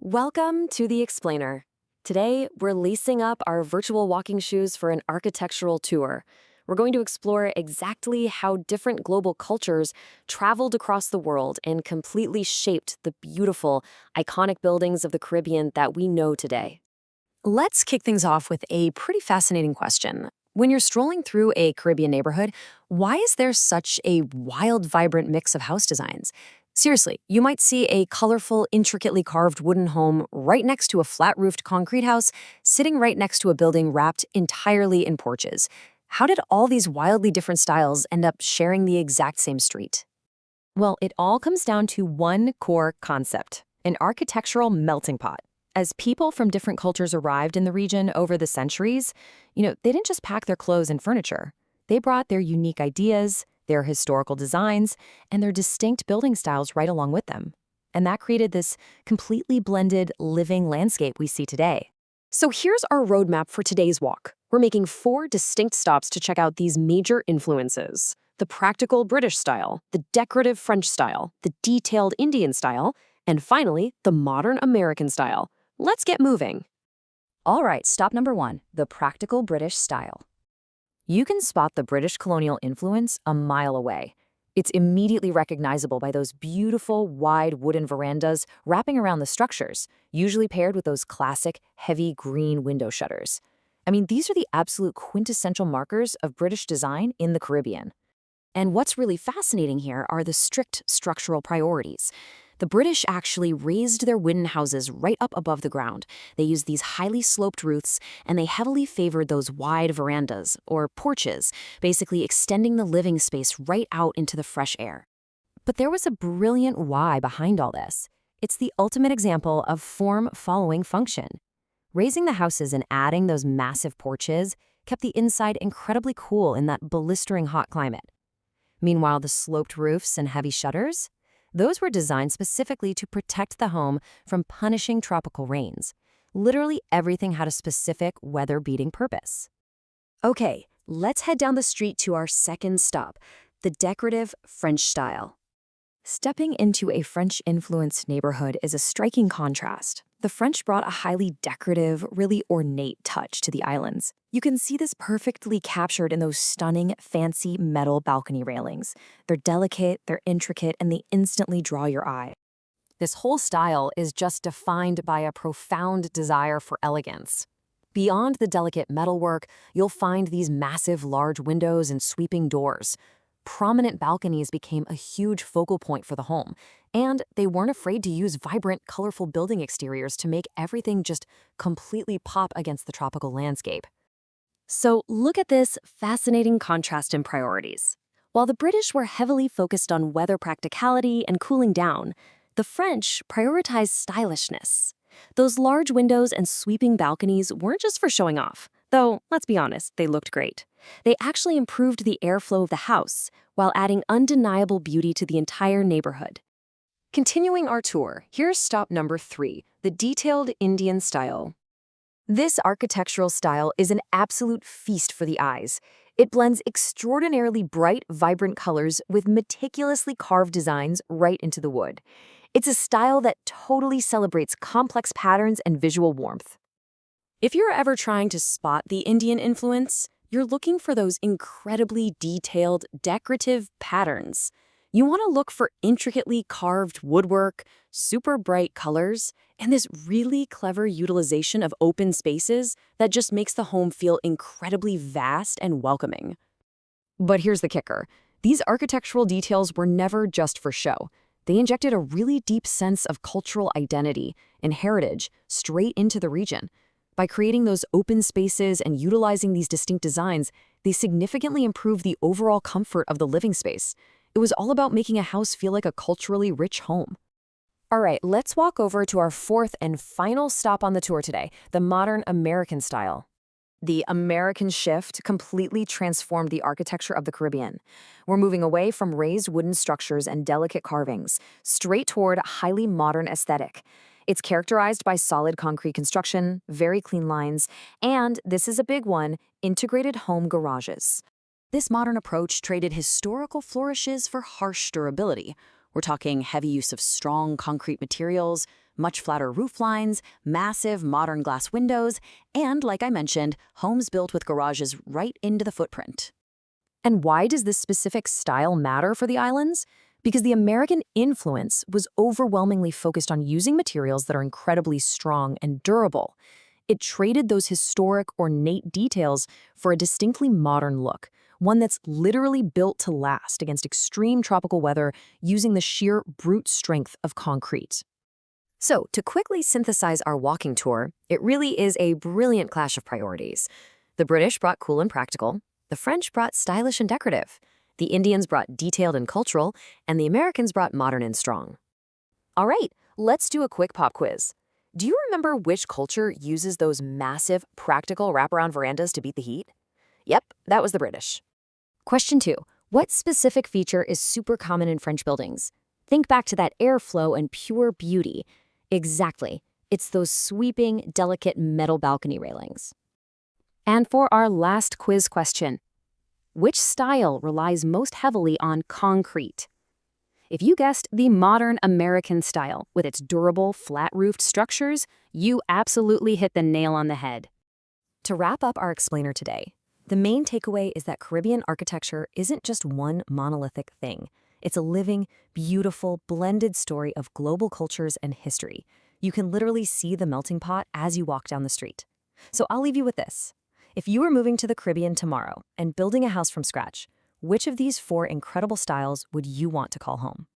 Welcome to The Explainer. Today, we're lacing up our virtual walking shoes for an architectural tour. We're going to explore exactly how different global cultures traveled across the world and completely shaped the beautiful, iconic buildings of the Caribbean that we know today. Let's kick things off with a pretty fascinating question. When you're strolling through a Caribbean neighborhood, why is there such a wild, vibrant mix of house designs? Seriously, you might see a colorful, intricately carved wooden home right next to a flat-roofed concrete house, sitting right next to a building wrapped entirely in porches. How did all these wildly different styles end up sharing the exact same street? Well, it all comes down to one core concept: an architectural melting pot. As people from different cultures arrived in the region over the centuries, they didn't just pack their clothes and furniture. They brought their unique ideas, their historical designs, and their distinct building styles right along with them. And that created this completely blended, living landscape we see today. So here's our roadmap for today's walk. We're making 4 distinct stops to check out these major influences: the practical British style, the decorative French style, the detailed Indian style, and finally, the modern American style. Let's get moving. All right, stop number 1, the practical British style. You can spot the British colonial influence a mile away. It's immediately recognizable by those beautiful, wide wooden verandas wrapping around the structures, usually paired with those classic, heavy green window shutters. I mean, these are the absolute quintessential markers of British design in the Caribbean. And what's really fascinating here are the strict structural priorities. The British actually raised their wooden houses right up above the ground. They used these highly sloped roofs, and they heavily favored those wide verandas, or porches, basically extending the living space right out into the fresh air. But there was a brilliant why behind all this. It's the ultimate example of form following function. Raising the houses and adding those massive porches kept the inside incredibly cool in that blistering hot climate. Meanwhile, the sloped roofs and heavy shutters, those were designed specifically to protect the home from punishing tropical rains. Literally everything had a specific weather-beating purpose. Okay, let's head down the street to our second stop, the decorative French style. Stepping into a French-influenced neighborhood is a striking contrast. The French brought a highly decorative, really ornate touch to the islands. You can see this perfectly captured in those stunning, fancy metal balcony railings. They're delicate, they're intricate, and they instantly draw your eye. This whole style is just defined by a profound desire for elegance. Beyond the delicate metalwork, you'll find these massive, large windows and sweeping doors. Prominent balconies became a huge focal point for the home, and they weren't afraid to use vibrant, colorful building exteriors to make everything just completely pop against the tropical landscape. So look at this fascinating contrast in priorities. While the British were heavily focused on weather practicality and cooling down, the French prioritized stylishness. Those large windows and sweeping balconies weren't just for showing off, though, let's be honest, they looked great. They actually improved the airflow of the house while adding undeniable beauty to the entire neighborhood. Continuing our tour, here's stop number 3, the detailed Indian style. This architectural style is an absolute feast for the eyes. It blends extraordinarily bright, vibrant colors with meticulously carved designs right into the wood. It's a style that totally celebrates complex patterns and visual warmth. If you're ever trying to spot the Indian influence, you're looking for those incredibly detailed, decorative patterns. You want to look for intricately carved woodwork, super bright colors, and this really clever utilization of open spaces that just makes the home feel incredibly vast and welcoming. But here's the kicker. These architectural details were never just for show. They injected a really deep sense of cultural identity and heritage straight into the region. By creating those open spaces and utilizing these distinct designs, they significantly improved the overall comfort of the living space. It was all about making a house feel like a culturally rich home. All right, let's walk over to our 4th and final stop on the tour today, the modern American style. The American shift completely transformed the architecture of the Caribbean. We're moving away from raised wooden structures and delicate carvings, straight toward a highly modern aesthetic. It's characterized by solid concrete construction, very clean lines, and, this is a big one, integrated home garages. This modern approach traded historical flourishes for harsh durability. We're talking heavy use of strong concrete materials, much flatter roof lines, massive modern glass windows, and, like I mentioned, homes built with garages right into the footprint. And why does this specific style matter for the islands? Because the American influence was overwhelmingly focused on using materials that are incredibly strong and durable. It traded those historic, ornate details for a distinctly modern look, one that's literally built to last against extreme tropical weather using the sheer brute strength of concrete. So, to quickly synthesize our walking tour, it really is a brilliant clash of priorities. The British brought cool and practical, the French brought stylish and decorative, the Indians brought detailed and cultural, and the Americans brought modern and strong. All right, let's do a quick pop quiz. Do you remember which culture uses those massive, practical wraparound verandas to beat the heat? Yep, that was the British. Question 2. What specific feature is super common in French buildings? Think back to that airflow and pure beauty. Exactly. It's those sweeping, delicate metal balcony railings. And for our last quiz question, which style relies most heavily on concrete? If you guessed the modern American style with its durable, flat-roofed structures, you absolutely hit the nail on the head. To wrap up our explainer today, the main takeaway is that Caribbean architecture isn't just one monolithic thing. It's a living, beautiful, blended story of global cultures and history. You can literally see the melting pot as you walk down the street. So I'll leave you with this. If you were moving to the Caribbean tomorrow and building a house from scratch, which of these 4 incredible styles would you want to call home?